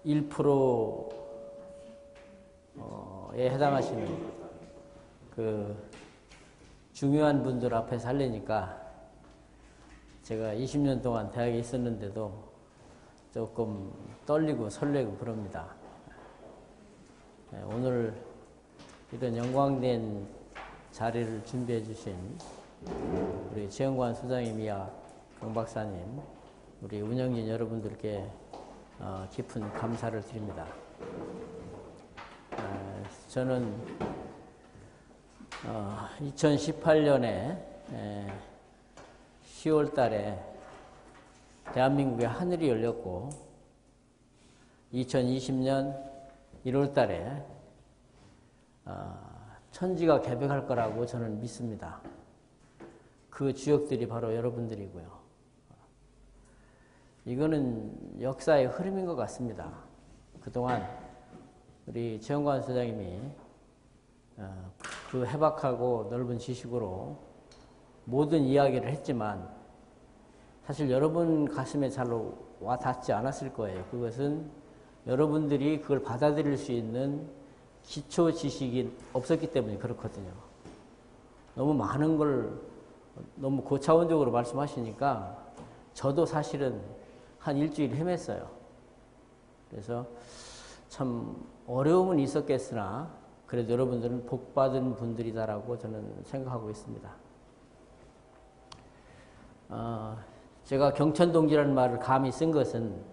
1%에 해당하시는 그 중요한 분들 앞에서 하려니까 제가 20년 동안 대학에 있었는데도 조금 떨리고 설레고 그럽니다. 오늘 이런 영광된 자리를 준비해 주신 우리 최영관 소장님이야 강 박사님, 우리 운영진 여러분들께 깊은 감사를 드립니다. 저는 2018년에 10월 달에 대한민국의 하늘이 열렸고 2020년 1월 달에 천지가 개벽할 거라고 저는 믿습니다. 그 주역들이 바로 여러분들이고요. 이거는 역사의 흐름인 것 같습니다. 그동안 우리 최영관 소장님이 그 해박하고 넓은 지식으로 모든 이야기를 했지만 사실 여러분 가슴에 잘 와 닿지 않았을 거예요. 그것은 여러분들이 그걸 받아들일 수 있는 기초 지식이 없었기 때문에 그렇거든요. 너무 많은 걸 너무 고차원적으로 말씀하시니까 저도 사실은 한 일주일 헤맸어요. 그래서 참 어려움은 있었겠으나 그래도 여러분들은 복받은 분들이다라고 저는 생각하고 있습니다. 제가 경천동지라는 말을 감히 쓴 것은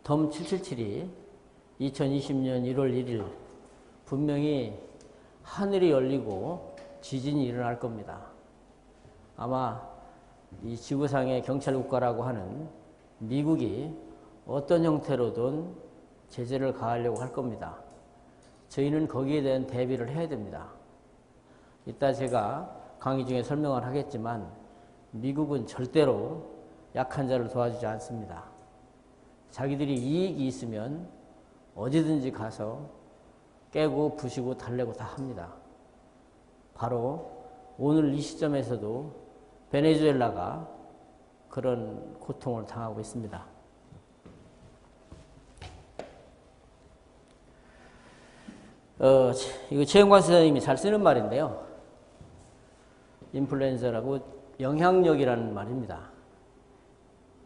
덤 777이 2020년 1월 1일 분명히 하늘이 열리고 지진이 일어날 겁니다. 아마 이 지구상의 경찰국가라고 하는 미국이 어떤 형태로든 제재를 가하려고 할 겁니다. 저희는 거기에 대한 대비를 해야 됩니다. 이따 제가 강의 중에 설명을 하겠지만 미국은 절대로 약한 자를 도와주지 않습니다. 자기들이 이익이 있으면 어디든지 가서 깨고 부시고 달래고 다 합니다. 바로 오늘 이 시점에서도 베네수엘라가 그런 고통을 당하고 있습니다. 이거 최영관 선생님이 잘 쓰는 말인데요. 인플루엔서라고 영향력이라는 말입니다.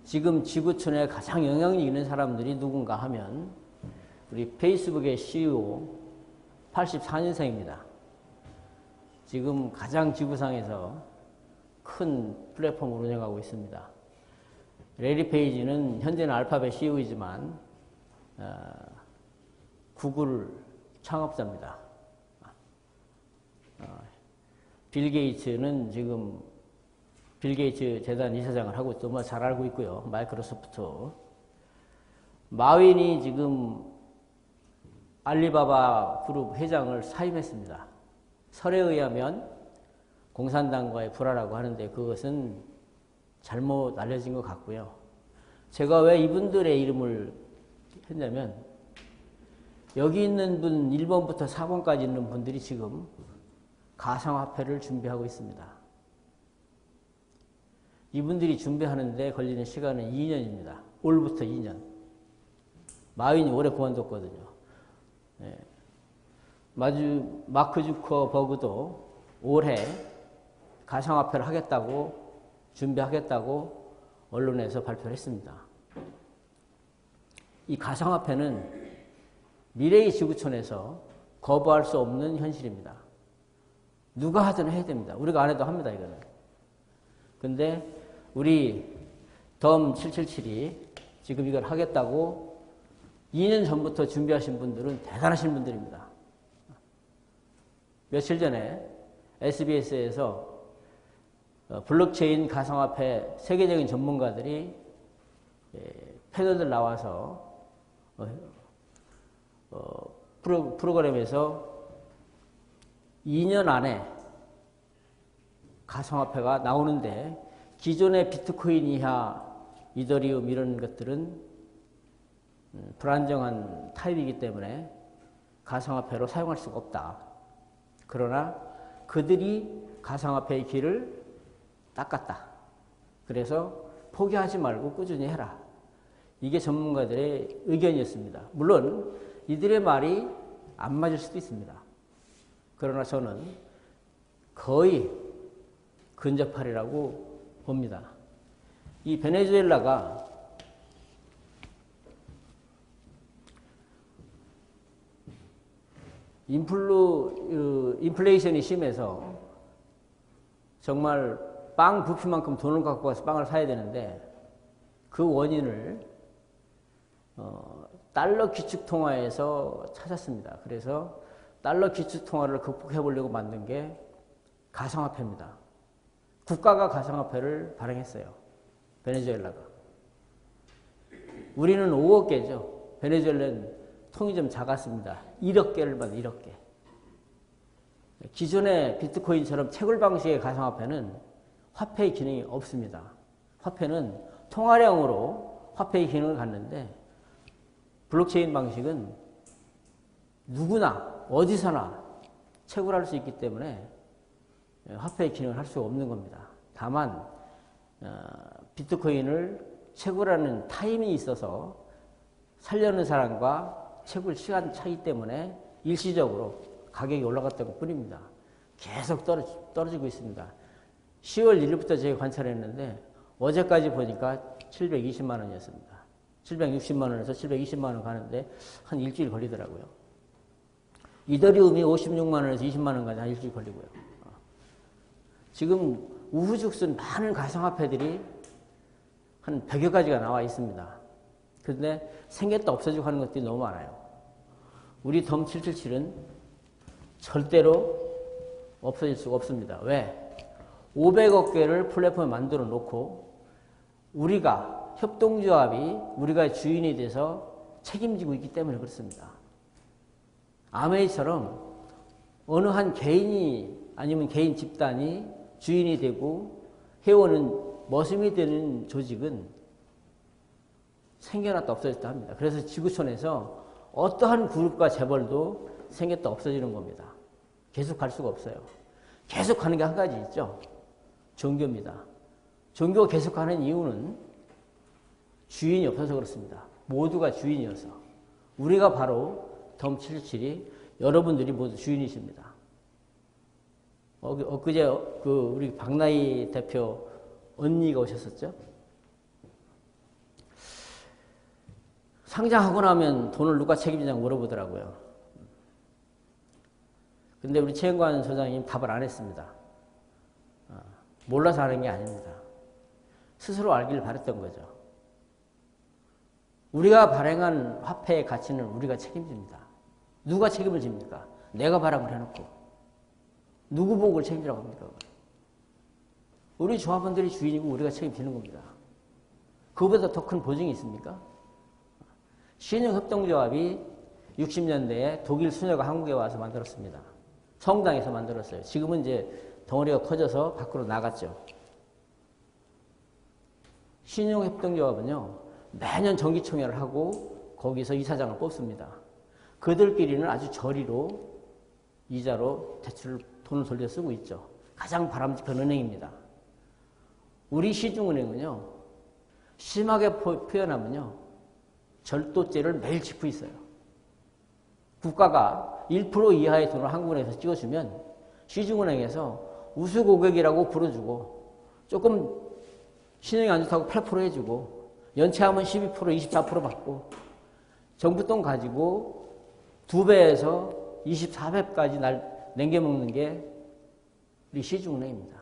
지금 지구촌에 가장 영향력 있는 사람들이 누군가 하면 우리 페이스북의 CEO 84년생입니다. 지금 가장 지구상에서 큰 플랫폼을 운영하고 있습니다. 레리 페이지는 현재는 알파벳 CEO이지만 구글 창업자입니다. 빌 게이츠는 지금 빌 게이츠 재단 이사장을 하고 또 뭐 잘 알고 있고요. 마이크로소프트. 마윈이 지금 알리바바 그룹 회장을 사임했습니다. 설에 의하면 공산당과의 불화라고 하는데 그것은 잘못 알려진 것 같고요. 제가 왜 이분들의 이름을 했냐면 여기 있는 분 1번부터 4번까지 있는 분들이 지금 가상화폐를 준비하고 있습니다. 이분들이 준비하는데 걸리는 시간은 2년입니다. 올부터 2년. 마윈이 올해 그만뒀거든요. 네. 마크 주커버그도 올해 가상화폐를 하겠다고 준비하겠다고 언론에서 발표를 했습니다. 이 가상화폐는 미래의 지구촌에서 거부할 수 없는 현실입니다. 누가 하든 해야 됩니다. 우리가 안 해도 합니다, 이거는. 근데 우리 덤 777이 지금 이걸 하겠다고 2년 전부터 준비하신 분들은 대단하신 분들입니다. 며칠 전에 SBS에서 블록체인 가상화폐 세계적인 전문가들이 패널들 나와서 프로그램에서 2년 안에 가상화폐가 나오는데 기존의 비트코인 이하 이더리움 이런 것들은 불안정한 타입이기 때문에 가상화폐로 사용할 수가 없다. 그러나 그들이 가상화폐의 길을 닦았다. 그래서 포기하지 말고 꾸준히 해라. 이게 전문가들의 의견이었습니다. 물론 이들의 말이 안 맞을 수도 있습니다. 그러나 저는 거의 근접하리라고 봅니다. 이 베네수엘라가 인플레이션이 심해서 정말 빵 부피만큼 돈을 갖고 가서 빵을 사야 되는데 그 원인을 달러 기축통화에서 찾았습니다. 그래서 달러 기축통화를 극복해 보려고 만든 게 가상화폐입니다. 국가가 가상화폐를 발행했어요. 베네수엘라가. 우리는 5억 개죠. 베네수엘라는 통이 좀 작았습니다. 1억 개를 받은 1억 개. 기존의 비트코인처럼 채굴 방식의 가상화폐는 화폐의 기능이 없습니다. 화폐는 통화량으로 화폐의 기능을 갖는데 블록체인 방식은 누구나 어디서나 채굴할 수 있기 때문에 화폐의 기능을 할 수 없는 겁니다. 다만 비트코인을 채굴하는 타임이 있어서 살려는 사람과 채굴 시간 차이 때문에 일시적으로 가격이 올라갔던 것 뿐입니다. 계속 떨어지고 있습니다. 10월 1일부터 제가 관찰했는데 어제까지 보니까 720만 원이었습니다. 760만 원에서 720만 원 가는데 한 일주일 걸리더라고요. 이더리움이 56만 원에서 20만 원까지 한 일주일 걸리고요. 지금 우후죽순 많은 가상화폐들이 한 100여 가지가 나와 있습니다. 그런데 생겼다 없어지고 하는 것들이 너무 많아요. 우리 덤 777은 절대로 없어질 수가 없습니다. 왜? 500억 개를 플랫폼에 만들어 놓고 우리가 협동조합이 우리가 주인이 돼서 책임지고 있기 때문에 그렇습니다. 아메이처럼 어느 한 개인이 아니면 개인 집단이 주인이 되고 해오는 머슴이 되는 조직은 생겨났다 없어졌다 합니다. 그래서 지구촌에서 어떠한 그룹과 재벌도 생겼다 없어지는 겁니다. 계속 갈 수가 없어요. 계속 가는 게 한 가지 있죠. 종교입니다. 종교가 계속 가는 이유는 주인이 없어서 그렇습니다. 모두가 주인이어서. 우리가 바로 덤 777이 여러분들이 모두 주인이십니다. 엊그제 우리 박나희 대표 언니가 오셨었죠? 상장하고 나면 돈을 누가 책임지냐고 물어보더라고요. 근데 우리 최영관 소장님 답을 안 했습니다. 몰라서 하는 게 아닙니다. 스스로 알기를 바랬던 거죠. 우리가 발행한 화폐의 가치는 우리가 책임집니다. 누가 책임을 집니까? 내가 발행을 해놓고. 누구 보고 책임지라고 합니까? 우리 조합원들이 주인이고 우리가 책임지는 겁니다. 그거보다 더 큰 보증이 있습니까? 신흥협동조합이 60년대에 독일 수녀가 한국에 와서 만들었습니다. 성당에서 만들었어요. 지금은 이제 덩어리가 커져서 밖으로 나갔죠. 신흥협동조합은요, 매년 정기총회를 하고 거기서 이사장을 뽑습니다. 그들끼리는 아주 저리로 이자로 돈을 돌려 쓰고 있죠. 가장 바람직한 은행입니다. 우리 시중은행은요, 심하게 표현하면요, 절도죄를 매일 짚고 있어요. 국가가 1% 이하의 돈을 한국은행에서 찍어주면 시중은행에서 우수고객이라고 불러주고 조금 신용이 안 좋다고 8% 해주고 연체하면 12%, 24% 받고 정부 돈 가지고 2배에서 24배까지 남겨먹는 게 우리 시중은행입니다.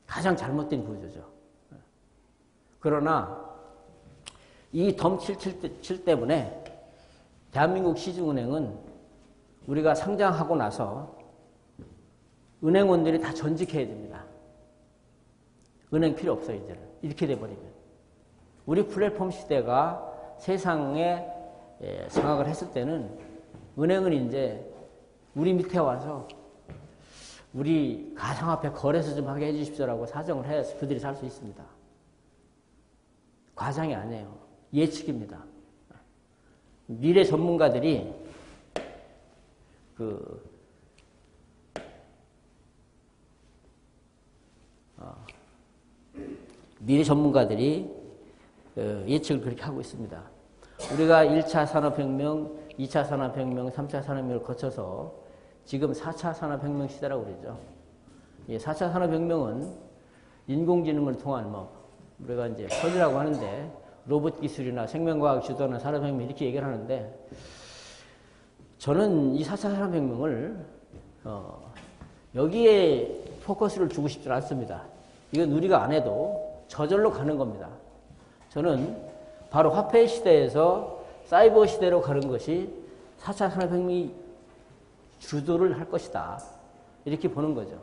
가장 잘못된 구조죠. 그러나 이 덤 777 때문에 대한민국 시중은행은 우리가 상장하고 나서 은행원들이 다 전직해야 됩니다. 은행 필요 없어요, 이제는. 이렇게 돼버리면. 우리 플랫폼 시대가 세상에 장악을 했을 때는 은행은 이제 우리 밑에 와서 우리 가상화폐 거래소 좀 하게 해주십시오라고 사정을 해야 그들이 살 수 있습니다. 과장이 아니에요. 예측입니다. 미래 전문가들이 예측을 그렇게 하고 있습니다. 우리가 1차 산업혁명, 2차 산업혁명, 3차 산업혁명을 거쳐서 지금 4차 산업혁명 시대라고 그러죠. 4차 산업혁명은 인공지능을 통한 우리가 이제 퍼즐이라고 하는데 로봇 기술이나 생명과학 주도하는 산업혁명 이렇게 얘기를 하는데 저는 이 4차 산업혁명을 여기에 포커스를 주고 싶지 않습니다. 이건 우리가 안 해도 저절로 가는 겁니다. 저는 바로 화폐 시대에서 사이버 시대로 가는 것이 4차 산업혁명이 주도를 할 것이다. 이렇게 보는 거죠.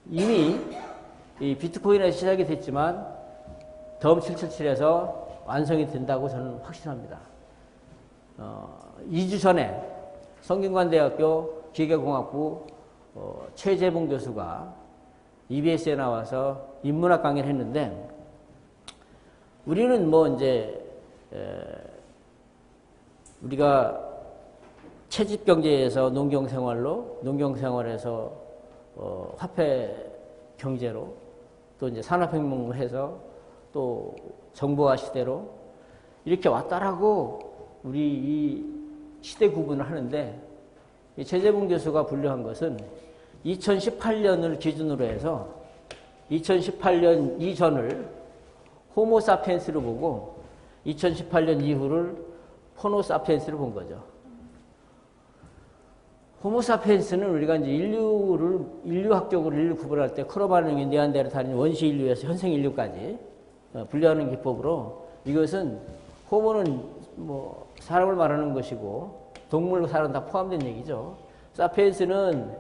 이미 이 비트코인에서 시작이 됐지만 덤 777에서 완성이 된다고 저는 확신합니다. 2주 전에 성균관대학교 기계공학부 최재봉 교수가 EBS에 나와서 인문학 강의를 했는데 우리는 우리가 채집경제에서 농경생활로, 농경생활에서 화폐 경제로, 또 이제 산업혁명을 해서 또 정보화 시대로 이렇게 왔다라고 우리 이 시대 구분을 하는데 이 최재봉 교수가 분류한 것은 2018년을 기준으로 해서 2018년 이전을 호모사피엔스로 보고 2018년 이후를 호모사피엔스로 본 거죠. 호모사피엔스는 우리가 이제 인류학적으로 인류 구분할 때 크로마뇽인 네안데르탈인 원시 인류에서 현생 인류까지 분류하는 기법으로 이것은 호모는 사람을 말하는 것이고 동물로 사람 다 포함된 얘기죠. 사피엔스는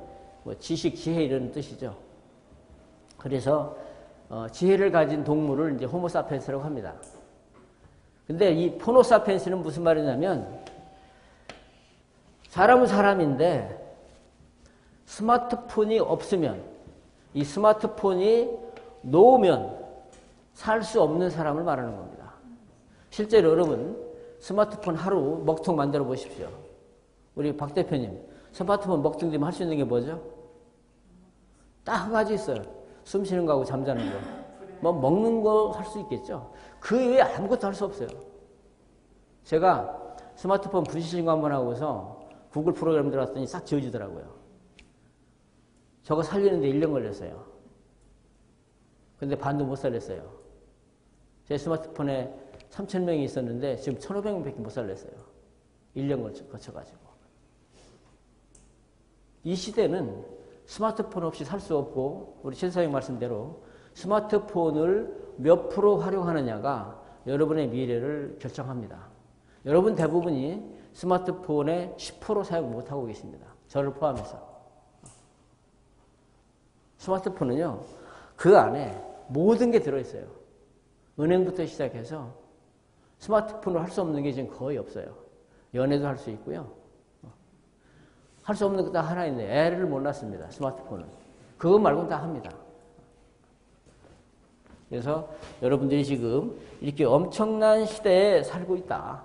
지식, 지혜 이런 뜻이죠. 그래서 지혜를 가진 동물을 이제 호모사피엔스라고 합니다. 근데 이 호모사피엔스는 무슨 말이냐면 사람은 사람인데 스마트폰이 없으면 이 스마트폰이 놓으면 살 수 없는 사람을 말하는 겁니다. 실제로 여러분 스마트폰 하루 먹통 만들어 보십시오. 우리 박 대표님 스마트폰 먹통 되면 할 수 있는 게 뭐죠? 딱 한 가지 있어요. 숨 쉬는 거하고 잠자는 거. 먹는 거 할 수 있겠죠. 그 외에 아무것도 할 수 없어요. 제가 스마트폰 분실신고 한번 하고서 구글 프로그램 들어갔더니 싹 지워지더라고요. 저거 살리는데 1년 걸렸어요. 근데 반도 못 살렸어요. 제 스마트폰에 3,000명이 있었는데 지금 1,500명밖에 못 살렸어요. 1년 거쳐가지고. 이 시대는 스마트폰 없이 살 수 없고 우리 최사님 말씀대로 스마트폰을 몇 프로 활용하느냐가 여러분의 미래를 결정합니다. 여러분 대부분이 스마트폰에 10% 사용 못하고 계십니다. 저를 포함해서. 스마트폰은요, 그 안에 모든 게 들어있어요. 은행부터 시작해서 스마트폰으로 할 수 없는 게 지금 거의 없어요. 연애도 할 수 있고요. 할 수 없는 거 딱 하나 있네. 애를 못 낳습니다. 스마트폰은. 그것 말고는 다 합니다. 그래서 여러분들이 지금 이렇게 엄청난 시대에 살고 있다.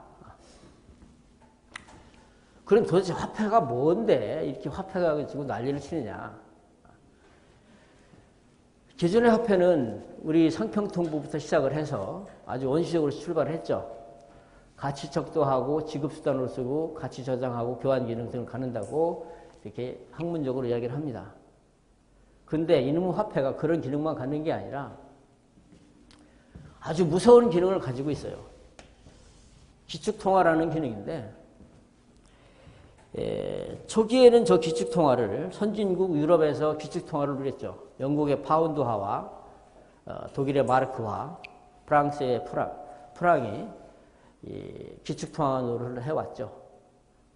그럼 도대체 화폐가 뭔데 이렇게 화폐가 가지고 난리를 치느냐. 기존의 화폐는 우리 상평통부부터 시작을 해서 아주 원시적으로 출발했죠. 가치 척도하고 지급수단으로 쓰고 가치 저장하고 교환 기능 등을 갖는다고 이렇게 학문적으로 이야기를 합니다. 근데 이놈의 화폐가 그런 기능만 갖는 게 아니라 아주 무서운 기능을 가지고 있어요. 기축통화라는 기능인데 초기에는 저 기축통화를 선진국 유럽에서 기축통화를 누렸죠. 영국의 파운드화와 독일의 마르크화, 프랑스의 프랑이 기축통화 노릇을 해왔죠.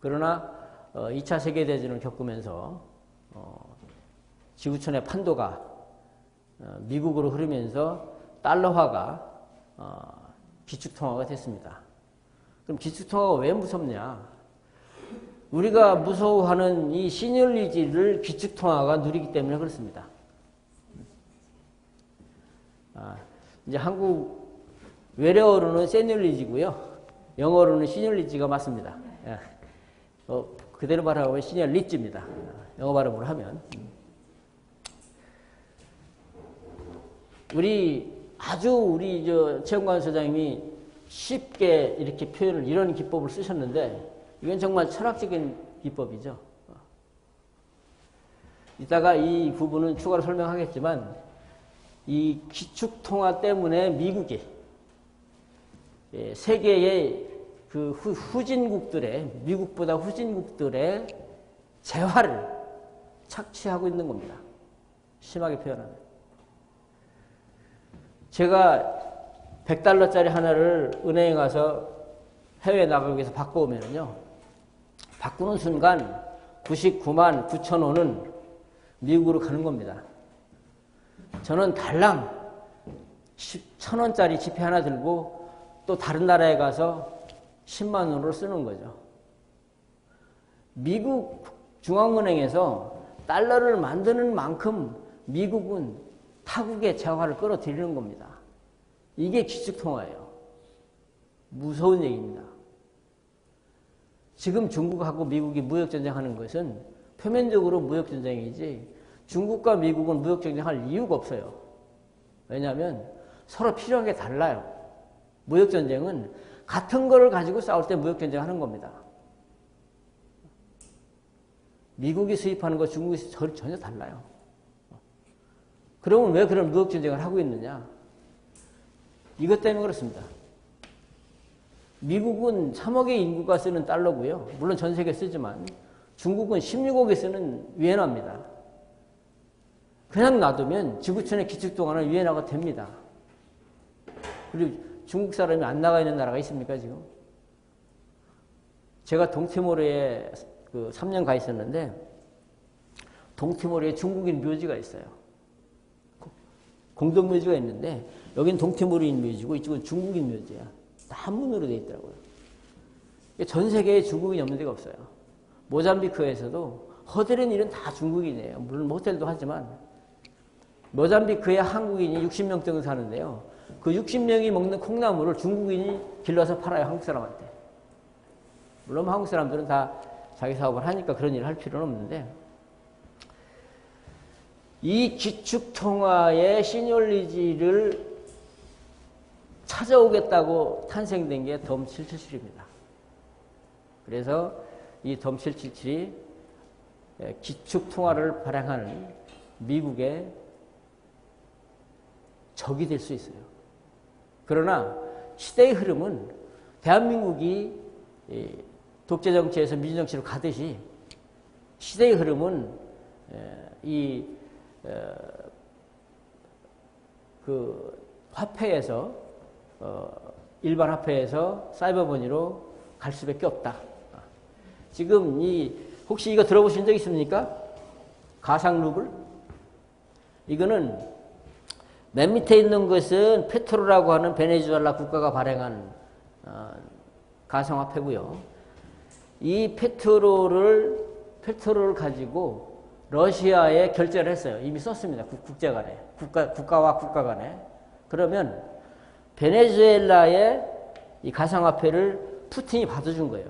그러나 2차 세계대전을 겪으면서 지구촌의 판도가 미국으로 흐르면서 달러화가 기축통화가 됐습니다. 그럼 기축통화가 왜 무섭냐? 우리가 무서워하는 이 시늉리지를 기축통화가 누리기 때문에 그렇습니다. 이제 한국 외래어로는 세늉리지고요. 영어로는 시늉리지가 맞습니다. 그대로 말하면 시늉리지입니다. 영어 발음으로 하면. 우리 아주 우리 최영관 소장님이 쉽게 이렇게 표현을 이런 기법을 쓰셨는데 이건 정말 철학적인 기법이죠. 이따가 이 부분은 추가로 설명하겠지만 이 기축통화 때문에 미국이 세계의 그 후진국들의 미국보다 후진국들의 재화를 착취하고 있는 겁니다. 심하게 표현하면. 제가 $100짜리 하나를 은행에 가서 해외에 나가기 위해서 바꿔오면요. 바꾸는 순간 99만 9천 원은 미국으로 가는 겁니다. 저는 달랑 1,000원짜리 지폐 하나 들고 또 다른 나라에 가서 10만 원으로 쓰는 거죠. 미국 중앙은행에서 달러를 만드는 만큼 미국은 타국의 재화를 끌어들이는 겁니다. 이게 기축통화예요. 무서운 얘기입니다. 지금 중국하고 미국이 무역전쟁하는 것은 표면적으로 무역전쟁이지 중국과 미국은 무역전쟁할 이유가 없어요. 왜냐하면 서로 필요한 게 달라요. 무역전쟁은 같은 거를 가지고 싸울 때 무역전쟁하는 겁니다. 미국이 수입하는 거 중국이 전혀 달라요. 그러면 왜 그런 무역전쟁을 하고 있느냐? 이것 때문에 그렇습니다. 미국은 3억의 인구가 쓰는 달러고요. 물론 전 세계 쓰지만 중국은 16억이 쓰는 위엔화입니다. 그냥 놔두면 지구촌의 기축통화는 위엔화가 됩니다. 그리고 중국 사람이 안 나가 있는 나라가 있습니까 지금? 제가 동티모르에 3년 가 있었는데 동티모르에 중국인 묘지가 있어요. 공동묘지가 있는데 여긴 동티모르인 묘지고 이쪽은 중국인 묘지야. 한문으로 되어 있더라고요. 전 세계에 중국인이 없는 데가 없어요. 모잠비크에서도 허드렛 일은 다 중국인이에요. 물론 호텔도 하지만 모잠비크에 한국인이 60명 정도 사는데요. 그 60명이 먹는 콩나물을 중국인이 길러서 팔아요. 한국 사람한테. 물론 한국 사람들은 다 자기 사업을 하니까 그런 일을 할 필요는 없는데 이 기축통화의 시뇰리지를 찾아오겠다고 탄생된 게 덤 777입니다. 그래서 이 덤 777이 기축통화를 발행하는 미국의 적이 될 수 있어요. 그러나 시대의 흐름은 대한민국이 독재정치에서 민주정치로 가듯이 시대의 흐름은 그 화폐에서 일반 화폐에서 사이버머니로 갈 수밖에 없다. 지금 혹시 이거 들어보신 적 있습니까? 가상 루블? 이거는 맨 밑에 있는 것은 페트로라고 하는 베네수엘라 국가가 발행한 가상화폐고요. 이 페트로를 가지고 러시아에 결제를 했어요. 이미 썼습니다. 국제 간에. 국가와 국가 간에. 그러면 베네수엘라의 이 가상화폐를 푸틴이 받아준 거예요.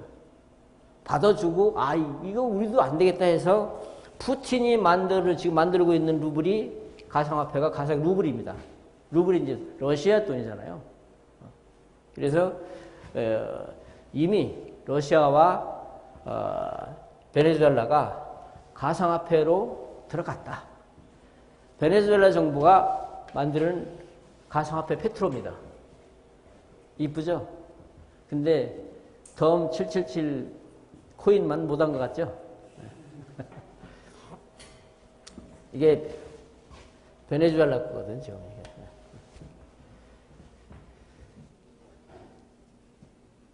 받아주고 이거 우리도 안 되겠다 해서 푸틴이 지금 만들고 있는 루블이 가상화폐가 가상 루블입니다. 루블이 이제 러시아 돈이잖아요. 그래서 이미 러시아와 베네수엘라가 가상화폐로 들어갔다. 베네수엘라 정부가 만드는 가상화폐 페트로입니다. 이쁘죠? 근데 덤 777 코인만 못한 것 같죠? 이게 베네수엘라 거거든, 지금.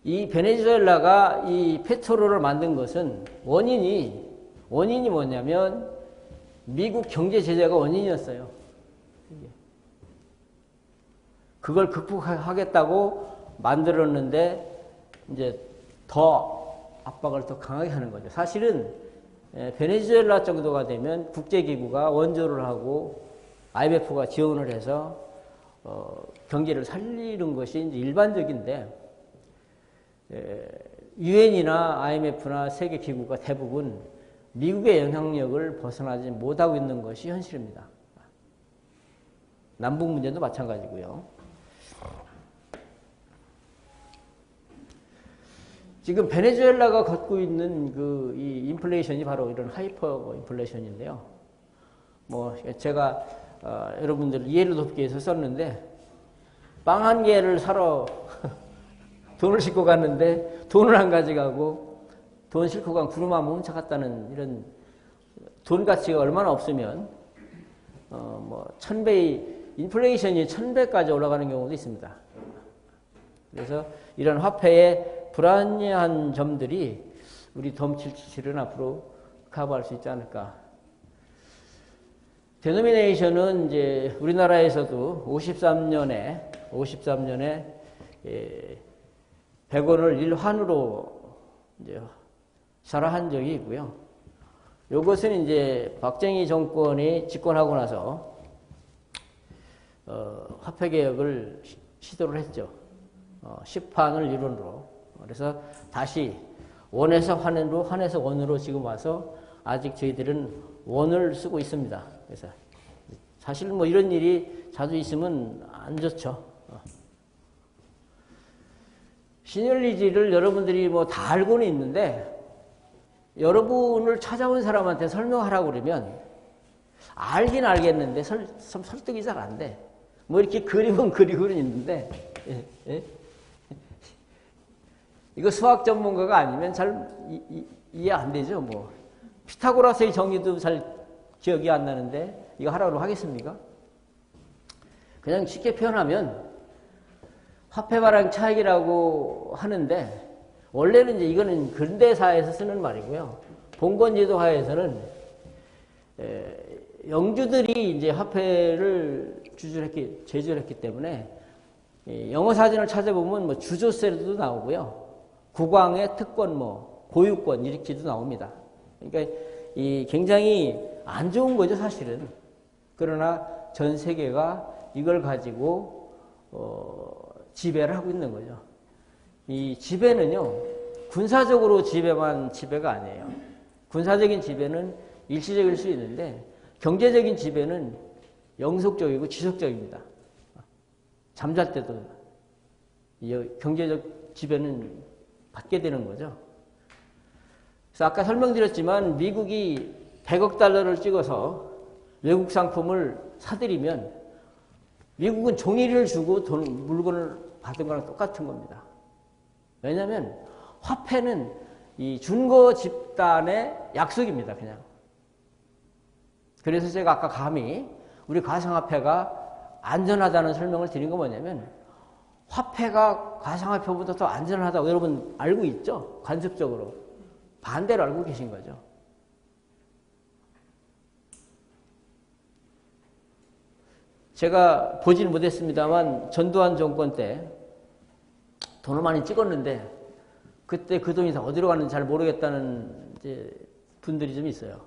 이 베네수엘라가 이 페트로를 만든 것은 원인이 뭐냐면 미국 경제 제재가 원인이었어요. 그걸 극복하겠다고 만들었는데 이제 더 압박을 더 강하게 하는 거죠. 사실은 베네수엘라 정도가 되면 국제기구가 원조를 하고 IMF가 지원을 해서 경제를 살리는 것이 이제 일반적인데 유엔이나 IMF나 세계기구가 대부분 미국의 영향력을 벗어나지 못하고 있는 것이 현실입니다. 남북 문제도 마찬가지고요. 지금 베네수엘라가 겪고 있는 이 인플레이션이 바로 이런 하이퍼 인플레이션인데요. 뭐 제가 여러분들 이해를 돕기 위해서 썼는데 빵 한 개를 사러 돈을 싣고 갔는데 돈을 안 가져가고 돈 싣고 간 구름 한번 훔쳐갔다는 이런 돈 가치가 얼마나 없으면 뭐 1000배 인플레이션이 1000배까지 올라가는 경우도 있습니다. 그래서 이런 화폐의 불안한 점들이 우리 덤77은 앞으로 커버할 수 있지 않을까. 데노미네이션은 이제 우리나라에서도 53년에 100원을 1환으로 이제 절하한 적이 있고요. 이것은 이제 박정희 정권이 집권하고 나서 화폐 개혁을 시도를 했죠. 10환을 1원으로. 그래서 다시 원에서 환으로, 환에서 원으로 지금 와서 아직 저희들은 원을 쓰고 있습니다. 그래서 사실 뭐 이런 일이 자주 있으면 안 좋죠. 시널리지를 여러분들이 뭐 다 알고는 있는데 여러분을 찾아온 사람한테 설명하라고 그러면 알긴 알겠는데 설득이 잘 안 돼. 뭐 이렇게 그림은 그리고는 있는데 이거 수학 전문가가 아니면 잘 이해 안 되죠. 뭐 피타고라스의 정의도 잘 기억이 안 나는데 이거 하라고 하겠습니까? 그냥 쉽게 표현하면 화폐화랑 차익이라고 하는데 원래는 이제 이거는 근대사에서 쓰는 말이고요. 봉건제도하에서는 영주들이 이제 화폐를 제조했기 때문에 영어 사전을 찾아보면 뭐 주조세도 나오고요. 국왕의 특권, 뭐 고유권 이렇게도 나옵니다. 그러니까 이 굉장히 안 좋은 거죠, 사실은. 그러나 전 세계가 이걸 가지고 지배를 하고 있는 거죠. 이 지배는요, 군사적으로 지배가 아니에요. 군사적인 지배는 일시적일 수 있는데 경제적인 지배는 영속적이고 지속적입니다. 잠잘 때도 경제적 지배는 받게 되는 거죠. 그래서 아까 설명드렸지만 미국이 100억 달러를 찍어서 외국 상품을 사들이면 미국은 종이를 주고 물건을 받은 거랑 똑같은 겁니다. 왜냐하면 화폐는 이 준거 집단의 약속입니다. 그냥. 그래서 제가 아까 감히 우리 가상화폐가 안전하다는 설명을 드린 건 뭐냐면 화폐가 가상화폐보다 더 안전하다고 여러분 알고 있죠? 관습적으로. 반대로 알고 계신 거죠. 제가 보지는 못했습니다만 전두환 정권 때 돈을 많이 찍었는데 그때 그 돈이 다 어디로 가는지 잘 모르겠다는 이제 분들이 좀 있어요.